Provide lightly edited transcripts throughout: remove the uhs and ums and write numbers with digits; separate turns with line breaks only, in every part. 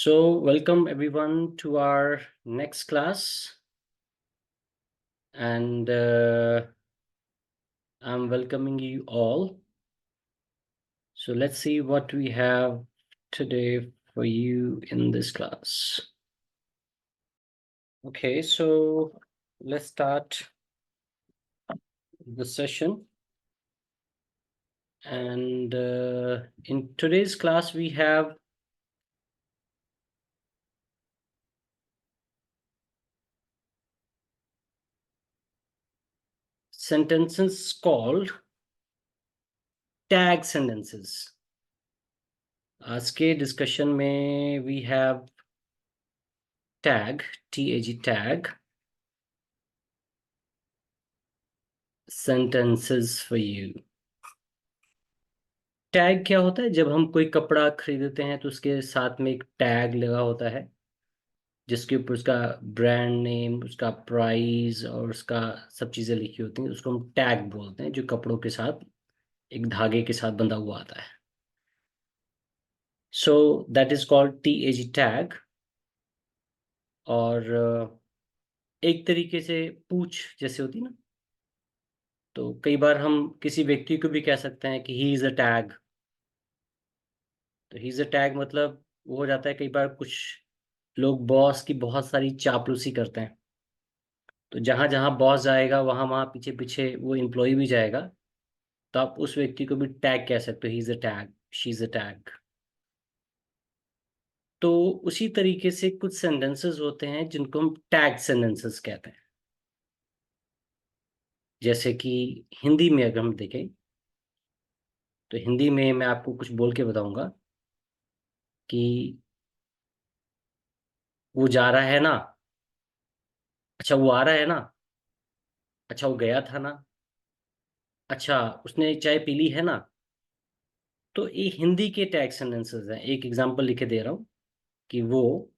So, welcome everyone to our next class, and I'm welcoming you all. So, let's see what we have today for you in this class. Okay, so let's start the session. And in today's class, we have sentences called tag sentences. आज के discussion में we have tag, T-A-G, tag sentences for you. Tag क्या होता है? जब हम कोई कपड़ा खरीदते हैं तो उसके साथ में एक टैग लगा होता है जिसके ऊपर उसका ब्रांड नेम, उसका प्राइस और उसका सब चीज़ें लिखी होती हैं। उसको हम टैग बोलते हैं, जो कपड़ों के साथ एक धागे के साथ बंधा हुआ आता है। So that is called TAG, tag. और एक तरीके से पूछ जैसे होती है ना, तो कई बार हम किसी व्यक्ति को भी कह सकते हैं कि ही इज़ अ टैग। तो ही इज़ अ टैग मतलब वो हो जाता है, कई बार कुछ लोग बॉस की बहुत सारी चापलूसी करते हैं, तो जहां जहां बॉस जाएगा वहां वहां पीछे पीछे वो एम्प्लॉय भी जाएगा, तो आप उस व्यक्ति को भी टैग कह सकते हो, he is a tag, she is a tag. तो उसी तरीके से कुछ सेंटेंसेस होते हैं जिनको हम टैग सेंटेंसेस कहते हैं। जैसे कि हिंदी में अगर हम देखें तो हिंदी में मैं आपको कुछ बोल के बताऊंगा कि वो जा रहा है ना, अच्छा वो आ रहा है ना, अच्छा वो गया था ना, अच्छा उसने चाय पी ली है ना। तो ये हिंदी के टैग सेंटेंसेस हैं। एक एग्जांपल लिखे दे रहा हूँ कि वो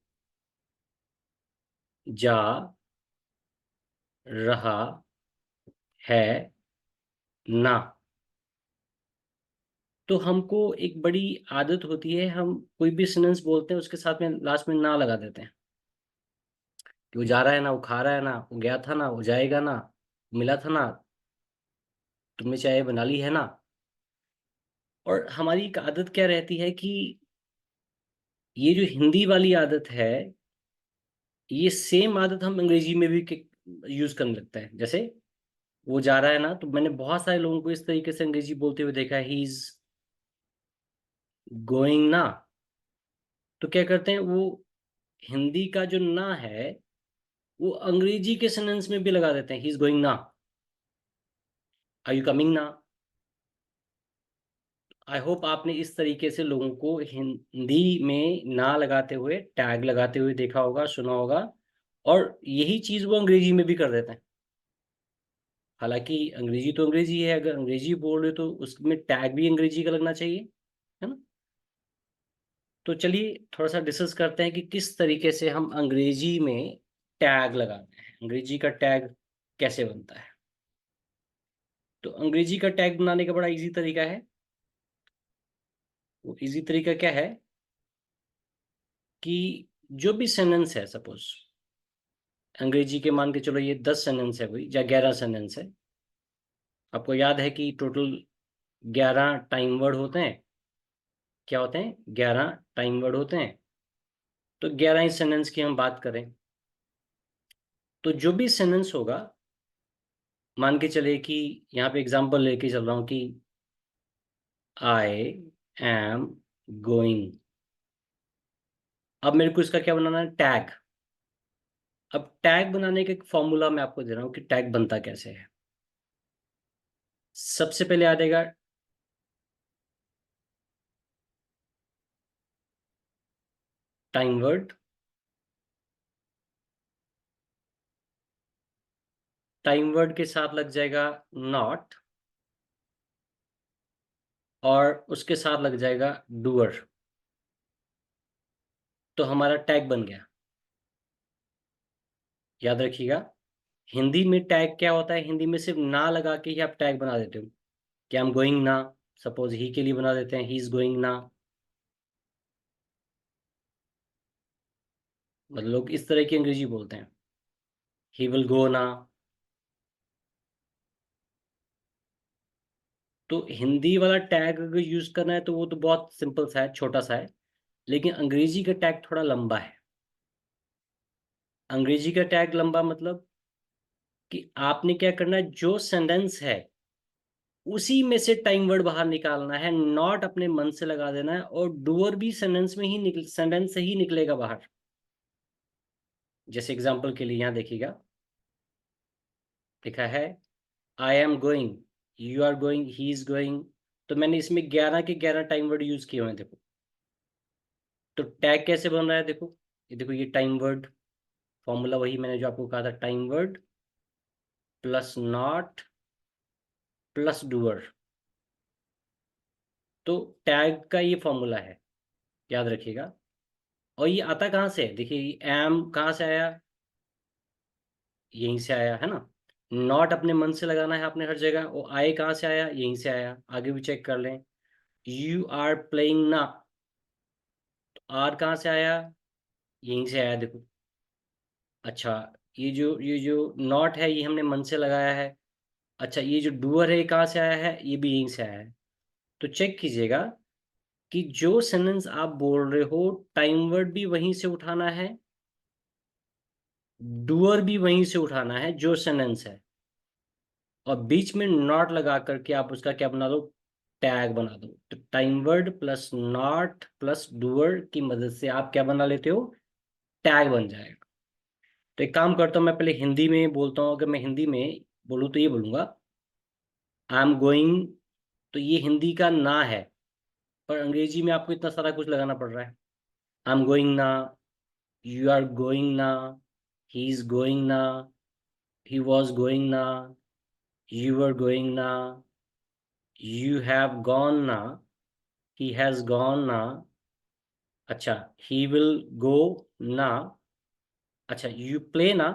जा रहा है ना। तो हमको एक बड़ी आदत होती है, हम कोई भी सेंटेंस बोलते हैं उसके साथ में लास्ट में ना लगा देते हैं कि वो जा रहा है ना, वो खा रहा है ना, वो गया था ना, वो जाएगा ना, मिला था ना, तुमने चाय बना ली है ना। और हमारी एक आदत क्या रहती है कि ये जो हिंदी वाली आदत है, ये सेम आदत हम अंग्रेजी में भी यूज करने लगते हैं। जैसे वो जा रहा है ना, तो मैंने बहुत सारे लोगों को इस तरीके से अंग्रेजी बोलते हुए देखा है, ही इज गोइंग ना। तो क्या करते हैं वो, हिंदी का जो ना है वो अंग्रेजी के सेंटेंस में भी लगा देते हैं, ही इज गोइंग ना, आर यू कमिंग ना। आई होप आपने इस तरीके से लोगों को हिंदी में ना लगाते हुए टैग लगाते हुए देखा होगा, सुना होगा। और यही चीज वो अंग्रेजी में भी कर देते हैं। हालांकि अंग्रेजी तो अंग्रेजी है, अगर अंग्रेजी बोल रहे हो तो उसमें टैग भी अंग्रेजी का लगना चाहिए, है ना। तो चलिए थोड़ा सा डिस्कस करते हैं कि किस तरीके से हम अंग्रेजी में टैग लगाते हैं, अंग्रेजी का टैग कैसे बनता है। तो अंग्रेजी का टैग बनाने का बड़ा इजी तरीका है। वो इजी तरीका क्या है कि जो भी सेंटेंस है, सपोज अंग्रेजी के मान के चलो ये 10 सेंटेंस है कोई, या 11 सेंटेंस है। आपको याद है कि टोटल 11 टाइम वर्ड होते हैं। क्या होते हैं? 11 टाइम वर्ड होते हैं। तो 11 ही सेंटेंस की हम बात करें तो जो भी सेंटेंस होगा, मान के चले कि यहाँ पे एग्जांपल लेके चल रहा हूँ कि आई एम गोइंग। अब मेरे को इसका क्या बनाना है? टैग। अब टैग बनाने का एक फॉर्मूला मैं आपको दे रहा हूँ कि टैग बनता कैसे है। सबसे पहले आ जाएगा टाइम वर्ड। टाइम वर्ड के साथ लग जाएगा नॉट, और उसके साथ लग जाएगा डूअर। तो हमारा टैग बन गया। याद रखिएगा, हिंदी में टैग क्या होता है? हिंदी में सिर्फ ना लगा के ही आप टैग बना देते हो कि आई एम गोइंग ना। सपोज ही के लिए बना देते हैं, ही इज गोइंग ना। मतलब लोग इस तरह की अंग्रेजी बोलते हैं, ही विल गो ना। तो हिंदी वाला टैग अगर यूज करना है तो वो तो बहुत सिंपल सा है, छोटा सा है। लेकिन अंग्रेजी का टैग थोड़ा लंबा है। अंग्रेजी का टैग लंबा मतलब कि आपने क्या करना है, जो सेंटेंस है उसी में से टाइम वर्ड बाहर निकालना है, नॉट अपने मन से लगा देना है। और डूअर भी सेंटेंस में ही निकल, सेंटेंस से ही निकलेगा बाहर। जैसे एग्जांपल के लिए यहाँ देखिएगा, लिखा है I am going, you are going, he is going. तो मैंने इसमें 11 के 11 टाइम वर्ड यूज किए हुए हैं, देखो। तो टैग कैसे बन रहा है, देखो। ये देखो, ये टाइम वर्ड फॉर्मूला वही मैंने जो आपको कहा था, time word plus not plus doer. तो टैग का ये फॉर्मूला है, याद रखिएगा। और ये आता कहाँ से है, देखिए ये एम कहाँ से आया, यहीं से आया है ना। नॉट अपने मन से लगाना है आपने हर जगह। और आए कहाँ से आया, यहीं से आया। आगे भी चेक कर लें, यू आर प्लेइंग ना, तो आर कहाँ से आया, यहीं से आया, देखो। अच्छा, ये जो नॉट है ये हमने मन से लगाया है। अच्छा, ये जो डूअर है ये कहाँ से आया है, ये भी यहीं से आया है। तो चेक कीजिएगा कि जो सेंटेंस आप बोल रहे हो, टाइम वर्ड भी वहीं से उठाना है, डूअर भी वहीं से उठाना है जो सेंटेंस है। और बीच में नॉट लगा करके आप उसका क्या बना दो, टैग बना दो। तो time word plus not plus doer की मदद से आप क्या बना लेते हो, टैग बन जाएगा। तो एक काम करता हूँ, मैं पहले हिंदी में बोलता हूँ। अगर मैं हिंदी में बोलूँ तो ये बोलूँगा, आई एम गोइंग। तो ये हिंदी का ना है, पर अंग्रेजी में आपको इतना सारा कुछ लगाना पड़ रहा है। आई एम गोइंग ना, यू आर गोइंग ना, ही इज गोइंग ना, ही वॉज गोइंग ना, यू आर गोइंग ना, यू हैव गॉन ना, ही हैज गॉन ना। अच्छा, ही विल गो ना। अच्छा, यू प्ले ना।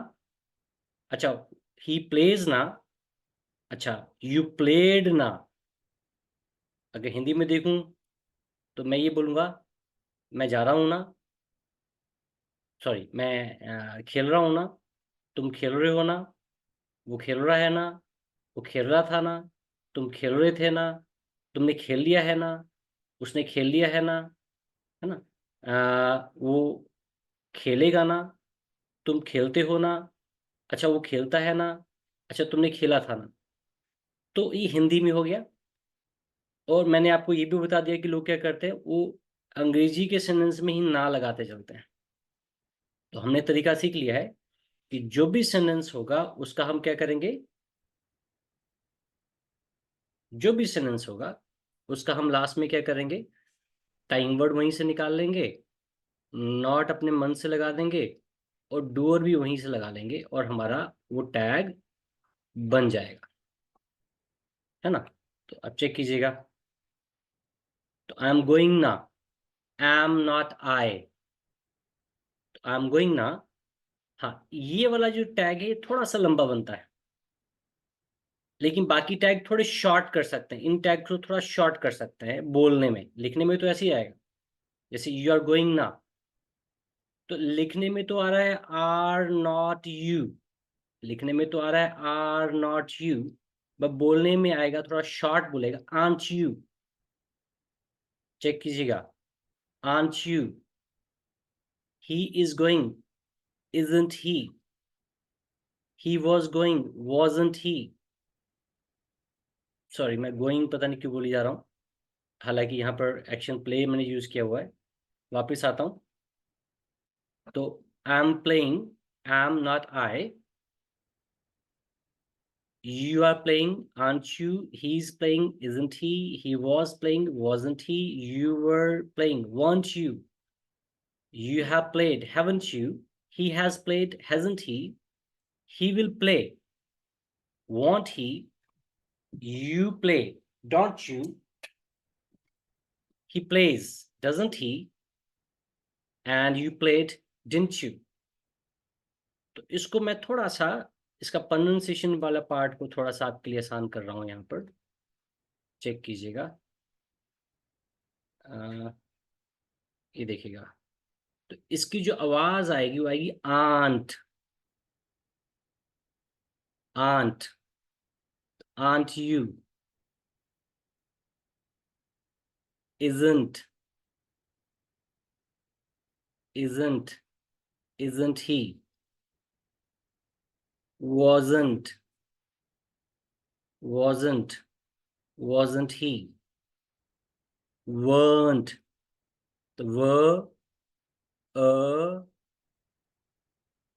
अच्छा, ही प्लेज ना। अच्छा, यू प्लेड ना। अगर हिंदी में देखूं तो मैं ये बोलूंगा, मैं जा रहा हूं ना, सॉरी, मैं खेल रहा हूं ना, तुम खेल रहे हो ना, वो खेल रहा है ना, वो खेल रहा था ना, तुम खेल रहे थे ना, तुमने खेल लिया है ना, उसने खेल लिया है ना, है ना। वो खेलेगा ना, तुम खेलते हो ना। अच्छा, वो खेलता है ना। अच्छा, तुमने खेला था ना। तो ये हिंदी में हो गया। और मैंने आपको ये भी बता दिया कि लोग क्या करते हैं, वो अंग्रेजी के सेंटेंस में ही ना लगाते चलते हैं। तो हमने तरीका सीख लिया है कि जो भी सेंटेंस होगा उसका हम क्या करेंगे, जो भी सेंटेंस होगा उसका हम लास्ट में क्या करेंगे, टाइम वर्ड वहीं से निकाल लेंगे, नॉट अपने मन से लगा देंगे, और डूअर भी वहीं से लगा लेंगे, और हमारा वो टैग बन जाएगा, है ना। तो अब चेक कीजिएगा। तो आई एम गोइंग ना, am not I, I am going ना। हाँ, ये वाला जो टैग है ये थोड़ा सा लंबा बनता है, लेकिन बाकी टैग थोड़े शॉर्ट कर सकते हैं। इन टैग को थोड़ा शॉर्ट कर सकते हैं बोलने में, लिखने में तो ऐसे ही आएगा। जैसे यू आर गोइंग ना, तो लिखने में तो आ रहा है आर नॉट यू, लिखने में तो आ रहा है आर नॉट यू, बट बोलने में आएगा थोड़ा शॉर्ट, बोलेगा आंट यू। चेक कीजिएगा, aunt you. He is going, isn't he was going, wasn't he. Sorry, मैं गोइंग पता नहीं क्यों बोली जा रहा हूँ, हालांकि यहाँ पर एक्शन प्ले मैंने यूज किया हुआ है। वापस आता हूँ। तो I am playing, I am not I, you are playing, aren't you? He's playing, isn't he? He was playing, wasn't he? You were playing, weren't you? You have played, haven't you? He has played, hasn't he? He will play, won't he? You play, don't you? He plays, doesn't he? And you played, didn't you? तो इसको मैं थोड़ा सा, इसका pronunciation वाला part को थोड़ा सा आपके लिए आसान कर रहा हूँ यहाँ पर। चेक कीजिएगा, ये देखिएगा। तो इसकी जो आवाज आएगी वो आएगी aren't, aren't, aren't you, isn't, isn't, isn't he, wasn't, wasn't, wasn't he, weren't, तो were, a,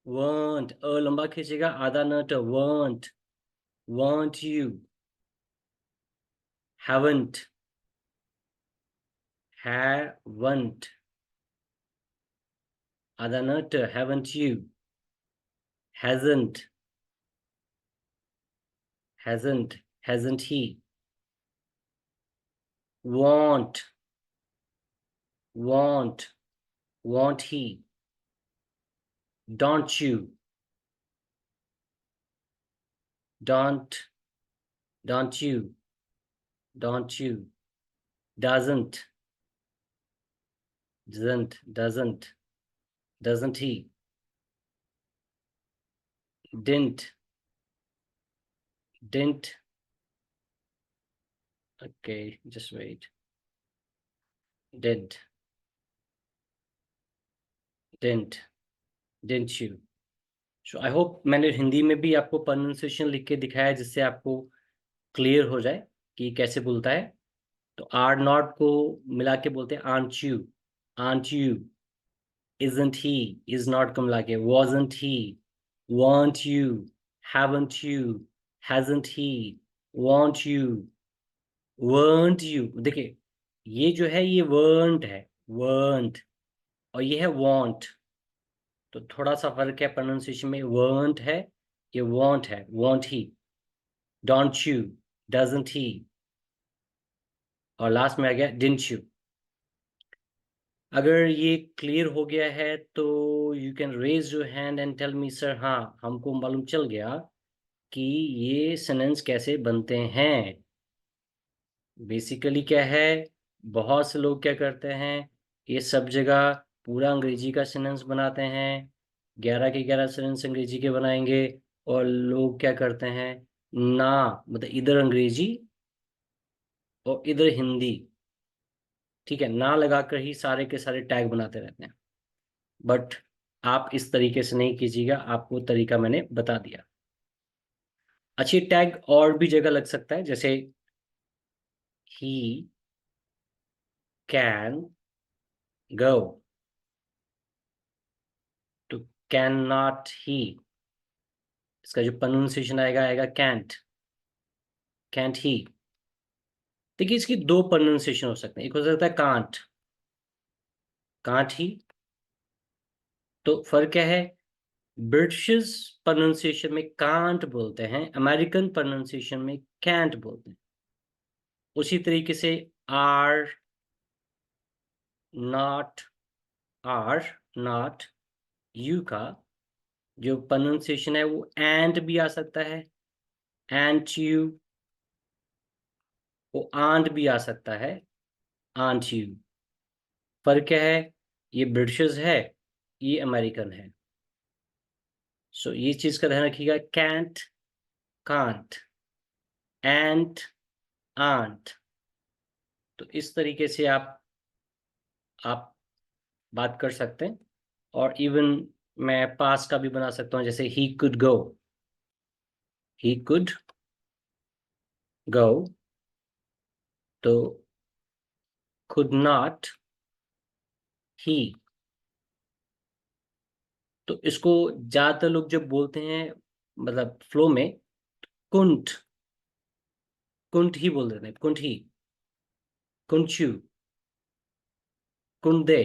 weren't, अ लंबा खींचेगा आधा नट, weren't, weren't you, haven't, haven't, आधा नट, haven't you, hasn't, hasn't, hasn't he, won't, won't, won't he, don't you, don't, don't you, don't you, doesn't, doesn't, doesn't he, didn't, didn't, okay, just wait, did, didn't you. So I hope मैंने हिंदी में भी आपको pronunciation लिख के दिखाया जिससे आपको clear हो जाए कि कैसे बोलता है। तो आर नॉट को मिला के बोलते हैं aunt you, aunt you, isn't he, is not को मिला के wasn't he, weren't you, haven't you, hasn't he, won't you, weren't you। देखिए ये जो है ये weren't है, weren't, और ये है want, तो थोड़ा सा फर्क है प्रोनाउंसिएशन में, weren't है, ये want है, won't he, don't you, doesn't he, और लास्ट में आ गया didn't you। अगर ये क्लियर हो गया है तो you can raise your hand and tell me sir, हाँ हमको मालूम चल गया कि ये सेंटेंस कैसे बनते हैं। बेसिकली क्या है, बहुत से लोग क्या करते हैं, ये सब जगह पूरा अंग्रेजी का सेंटेंस बनाते हैं, 11 के 11 सेंटेंस अंग्रेजी के बनाएंगे, और लोग क्या करते हैं ना, मतलब इधर अंग्रेजी और इधर हिंदी, ठीक है, ना लगाकर ही सारे के सारे टैग बनाते रहते हैं। बट आप इस तरीके से नहीं कीजिएगा, आपको तरीका मैंने बता दिया। अच्छी टैग और भी जगह लग सकता है, जैसे ही कैन गो, तो कैन नॉट ही, इसका जो प्रोनाउंसिएशन आएगा आएगा कैंट, कैंट ही। देखिए इसकी दो प्रोनाउंसिएशन हो सकते हैं, एक हो सकता है कांट, कांट ही। तो फर्क क्या है, ब्रिटिश प्रोनाउंसिएशन में कांट बोलते हैं, अमेरिकन प्रोनाउंसिएशन में कैंट बोलते हैं। उसी तरीके से are not, are not, you का जो प्रोनाउंसिएशन है वो एंट भी आ सकता है, एंट यू, वो आंट भी आ सकता है, आंट यू। फर्क क्या है, ये ब्रिटिश है, ये अमेरिकन है। सो ये चीज का ध्यान रखिएगा, कैंट, कांट, एंट, आंट। तो इस तरीके से आप बात कर सकते हैं। और इवन मैं पास का भी बना सकता हूँ, जैसे he could go, he could go, तो could not ही। तो इसको ज्यादातर लोग जब बोलते हैं मतलब फ्लो में, कुंठ, कुंठ ही बोल देते हैं, कुंठ ही, कुंठ यू, कुंठ दे,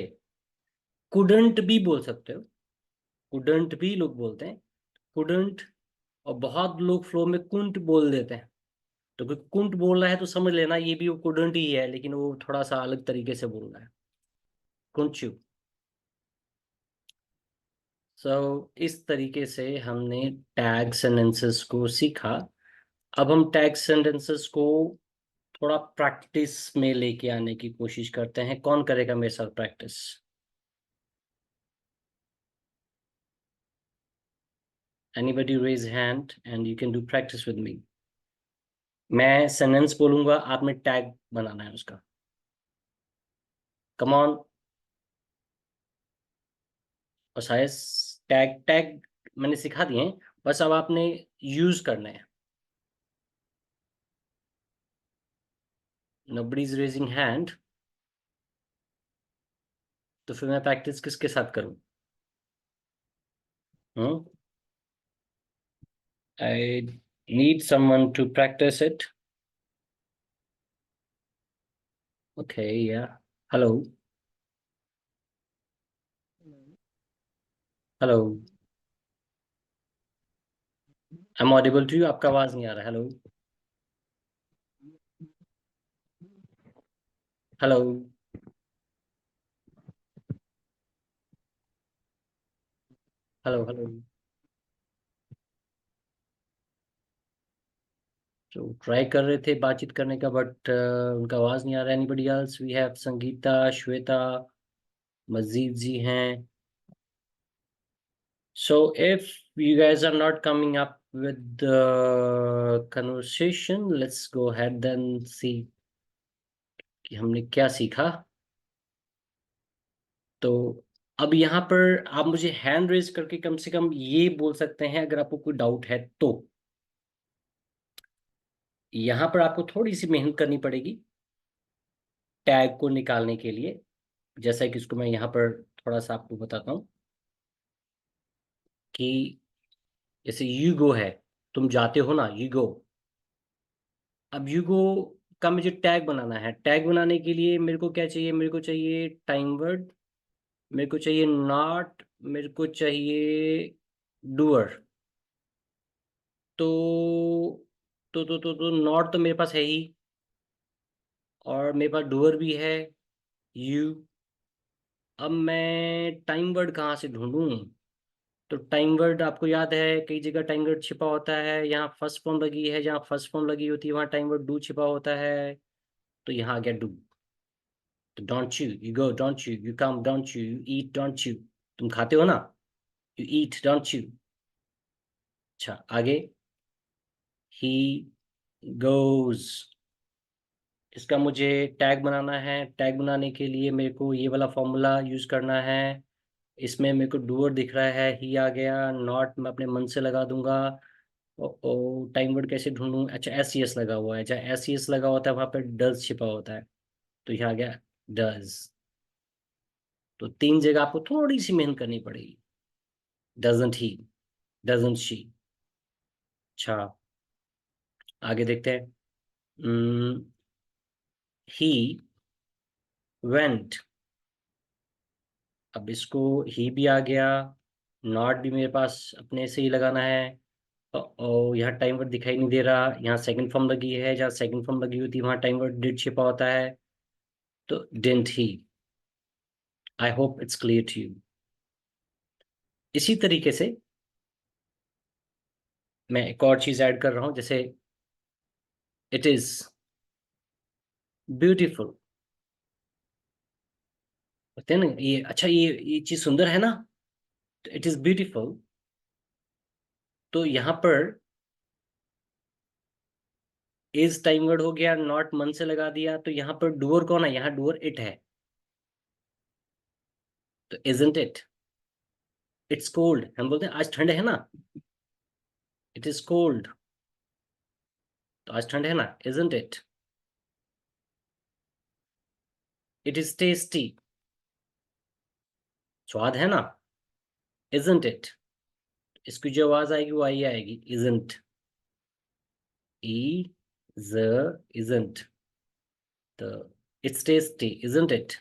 कुडंट भी बोल सकते हो, कुडंट भी लोग बोलते हैं, कुडंट। और बहुत लोग फ्लो में कुंठ बोल देते हैं, तो कोई कुंठ बोल रहा है तो समझ लेना ये भी वो कुडंट ही है, लेकिन वो थोड़ा सा अलग तरीके से बोल रहा है, कुंठ यू। सो इस तरीके से हमने टैग सेंटेंसेस को सीखा। अब हम टैग सेंटेंसेस को थोड़ा प्रैक्टिस में लेके आने की कोशिश करते हैं। कौन करेगा मेरे साथ practice? Anybody raise hand and you can do practice with me. मैं सेंटेंस बोलूंगा, आपने टैग बनाना है उसका. Come on. और शायद टैग टैग मैंने सिखा दिए हैं, बस अब आपने यूज करना है. Nobody is raising hand. तो फिर मैं प्रैक्टिस किसके साथ करूं? हम्म. I need someone to practice it. Okay, yeah. Hello. Hello. I'm audible to you. आपका आवाज नहीं आ रहा. Hello. Hello. Hello. Hello. तो ट्राई कर रहे थे बातचीत करने का, बट उनका आवाज नहीं आ रहा. Anybody else? We have Sangeeta, Shweta, Majid ji हैं. So if you guys are not coming up with the conversation, let's go ahead then see कि हमने क्या सीखा. तो अब यहाँ पर आप मुझे हैंड रेज करके कम से कम ये बोल सकते हैं अगर आपको कोई डाउट है तो. यहाँ पर आपको थोड़ी सी मेहनत करनी पड़ेगी टैग को निकालने के लिए. जैसा कि इसको मैं यहाँ पर थोड़ा सा आपको बताता हूँ कि जैसे यू गो है, तुम जाते हो ना, यू गो. अब यू गो का मुझे टैग बनाना है. टैग बनाने के लिए मेरे को क्या चाहिए? मेरे को चाहिए टाइम वर्ड, मेरे को चाहिए नॉट, मेरे को चाहिए डूअर. तो तो नॉट तो मेरे पास है ही, और मेरे पास डूअर भी है, यू. अब मैं टाइम वर्ड कहाँ से ढूंढूं? तो टाइम वर्ड आपको याद है कई जगह टाइम वर्ड छिपा होता है. यहाँ फर्स्ट फॉर्म लगी है, जहाँ फर्स्ट फॉर्म लगी होती है वहाँ टाइम वर्ड डू छिपा होता है. तो यहाँ आ गया डू. तो don't you, you go don't you, you come don't you, you eat don't you. तुम खाते हो ना, यू ईट डोंट यू. अच्छा, आगे. He goes. इसका मुझे टैग बनाना है. टैग बनाने के लिए मेरे को ये वाला फॉर्मूला यूज करना है. इसमें मेरे को डूअर दिख रहा है, ही आ गया. नॉट मैं अपने मन से लगा दूंगा. ओ टाइम वर्ड कैसे ढूंढूं? अच्छा, एस सी एस लगा हुआ है. जहाँ एस सी एस लगा होता है वहां पर डज छिपा होता है. तो यहाँ आ गया डज. तो तीन जगह आपको थोड़ी सी मेहनत करनी पड़ेगी. Doesn't he, doesn't she. अच्छा, आगे देखते हैं. He went. अब इसको ही भी आ गया, नॉट भी मेरे पास अपने से ही लगाना है. और यहाँ टाइम वर्ड दिखाई नहीं दे रहा. यहाँ सेकंड फॉर्म लगी है, जहाँ सेकंड फॉर्म लगी होती है वहाँ टाइम वर्ड डिड छिपा होता है. तो didn't he. I hope it's clear to you. इसी तरीके से मैं एक और चीज ऐड कर रहा हूँ. जैसे इट इज ब्यूटीफुल. होते हैं ना ये. अच्छा, ये चीज सुंदर है ना. तो इट इज ब्यूटीफुल. तो यहाँ पर इज टाइम वर्ड हो गया, नॉट मन से लगा दिया. तो यहाँ पर डूअर कौन है? यहाँ डूअर इट है. तो इजंट इट. It's cold. हम बोलते हैं आज ठंड है ना, इट इज कोल्ड. तो आज ठंड है ना, isn't it. It is tasty. स्वाद है ना, इजंट इट. इसकी जो आवाज आएगी वो आई आएगी, इजंट. ई ज इजंट. तो इट्स टेस्टी इजंट इट.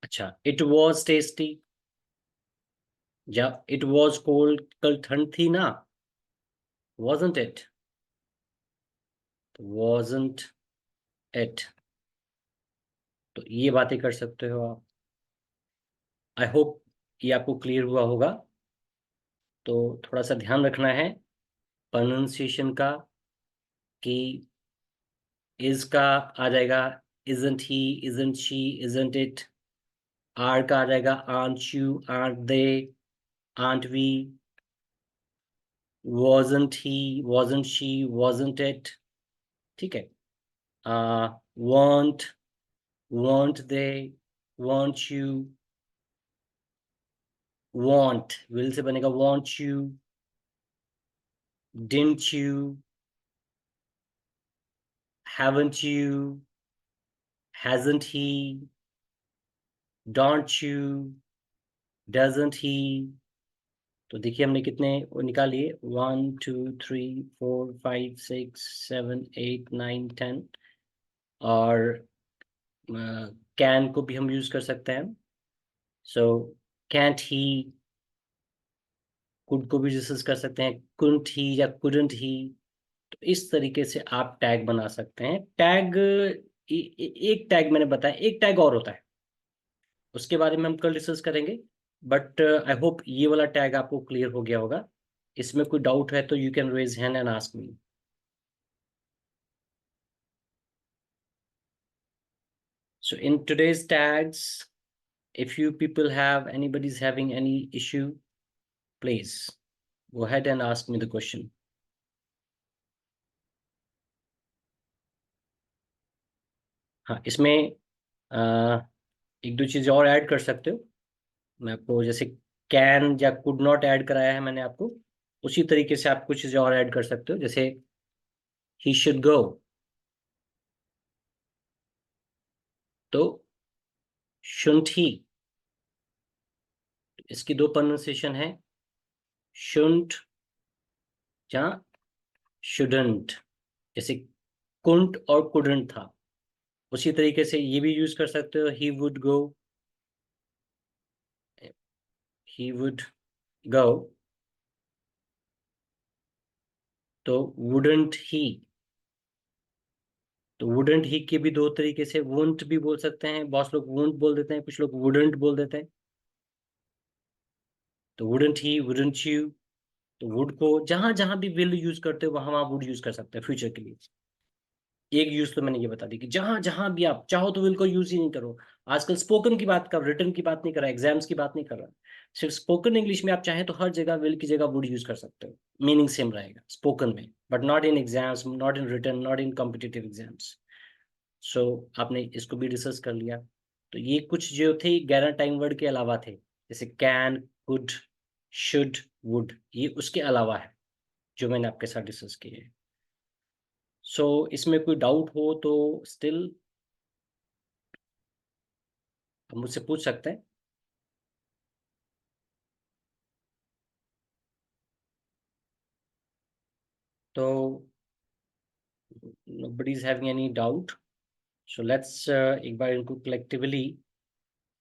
अच्छा, इट वॉज टेस्टी. जब इट वॉज कोल्ड, कल ठंड थी ना, wasn't it. wasn't it. तो ये बातें कर सकते हो आप. आई होप ये आपको क्लियर हुआ होगा. तो थोड़ा सा ध्यान रखना है प्रोनाउंसिएशन का, कि इज का आ जाएगा isn't he, isn't she, isn't it. Are का आ जाएगा aren't you, aren't they, aren't we, wasn't he, wasn't she, wasn't it, ठीक है। weren't, weren't they, weren't you, want will से बनेगा want you, didn't you, haven't you, hasn't he, don't you, doesn't he। तो देखिए हमने कितने वो निकाल लिए, 1 2 3 4 5 6 7 8 9 10। और कैन को भी हम यूज कर सकते हैं, सो कैंट ही, कुड को भी यूज कर सकते हैं, कुंट ही या कुडंट ही। तो इस तरीके से आप टैग बना सकते हैं। टैग एक टैग मैंने बताया, एक टैग और होता है, उसके बारे में हम कल डिस्कस करेंगे। बट आई होप ये वाला टैग आपको क्लियर हो गया होगा। इसमें कोई डाउट है तो you can raise hand and ask me. So in today's tags, if you people have, anybody's having any issue, please go ahead and ask me the question. हाँ, इसमें एक दो चीज़ें और ऐड कर सकते हो। मैं आपको जैसे कैन या कुड नॉट ऐड कराया है मैंने आपको, उसी तरीके से आप कुछ चीज़ें और ऐड कर सकते हो। जैसे ही शुड गो, तो शुंट ही, इसकी दो प्रोनाउंसिएशन है, शुंट या शुडंट। जैसे कुंट और कुडंट था, उसी तरीके से ये भी यूज कर सकते हो, he would go, he would go, तो wouldn't he, तो wouldn't he के भी दो तरीके से, wouldn't भी बोल सकते हैं, बहुत लोग wouldn't बोल देते हैं, कुछ लोग wouldn't बोल देते हैं। तो wouldn't he, wouldn't you, तो would को जहां जहां भी will यूज करते हो वहां वहां would यूज कर सकते हैं फ्यूचर के लिए। एक यूज तो मैंने ये बता दी कि जहां जहां भी आप चाहो तो विल को यूज ही नहीं करो। आजकल स्पोकन की बात कर, रिटन की बात नहीं कर रहा, एग्जाम्स की बात नहीं कर रहा, सिर्फ स्पोकन इंग्लिश में आप चाहें तो हर जगह विल की जगह वुड यूज कर सकते हो, मीनिंग सेम रहेगा स्पोकन में, but not in exams, not in written, not in competitive exams. So आपने इसको भी डिस्कस कर लिया। तो ये कुछ जो थे 11 टाइम वर्ड के अलावा थे, जैसे कैन, कुड, शुड, वुड, ये उसके अलावा है जो मैंने आपके साथ डिस्कस किए हैं। सो इसमें कोई डाउट हो तो स्टिल आप मुझसे पूछ सकते हैं। तो nobody is having any doubt, so let's एक बार इनको कलेक्टिवली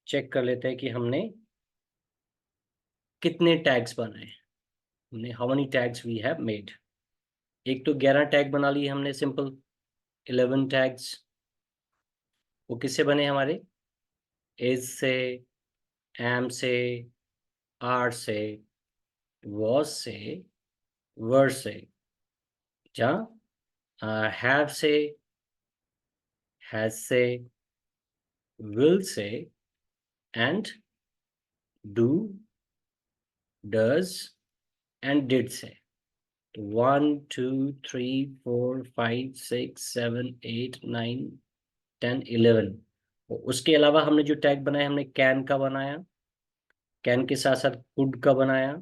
चेक कर लेते हैं कि हमने कितने टैग्स बनाए, हमने how many tags we have made. एक तो 11 टैग बना लिए हमने, सिंपल 11 टैग्स। वो किससे बने हमारे, इज से, एम से, आर से, वॉज से, वर से, जहाँ हैव से, हैज से, will say, and do, does and did से। 1 2 3 4 5 6 7 8 9 10 11। उसके अलावा हमने जो टैग बनाया, हमने कैन का बनाया, कैन के साथ साथ कुड का बनाया,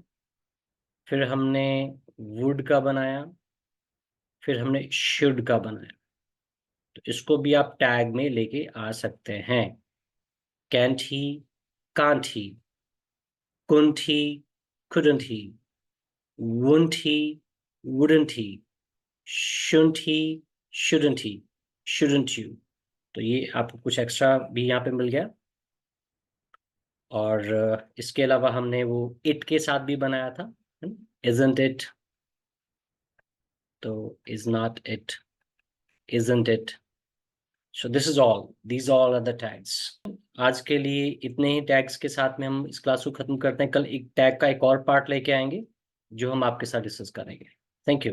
फिर हमने वुड का बनाया, फिर हमने शुड का बनाया। तो इसको भी आप टैग में लेके आ सकते हैं। Can't he, can't he, couldn't he, couldn't he, wouldn't he, wouldn't he, shouldn't he, shouldn't he, shouldn't you। तो ये आपको कुछ एक्स्ट्रा भी यहाँ पे मिल गया। और इसके अलावा हमने वो इट के साथ भी बनाया था, isn't it, तो is not it, isn't it। So this is all, these all are the tags. आज के लिए इतने ही टैग्स के साथ में हम इस क्लास को खत्म करते हैं। कल एक टैग का एक और पार्ट लेके आएंगे जो हम आपके साथ डिस्कस करेंगे। Thank you.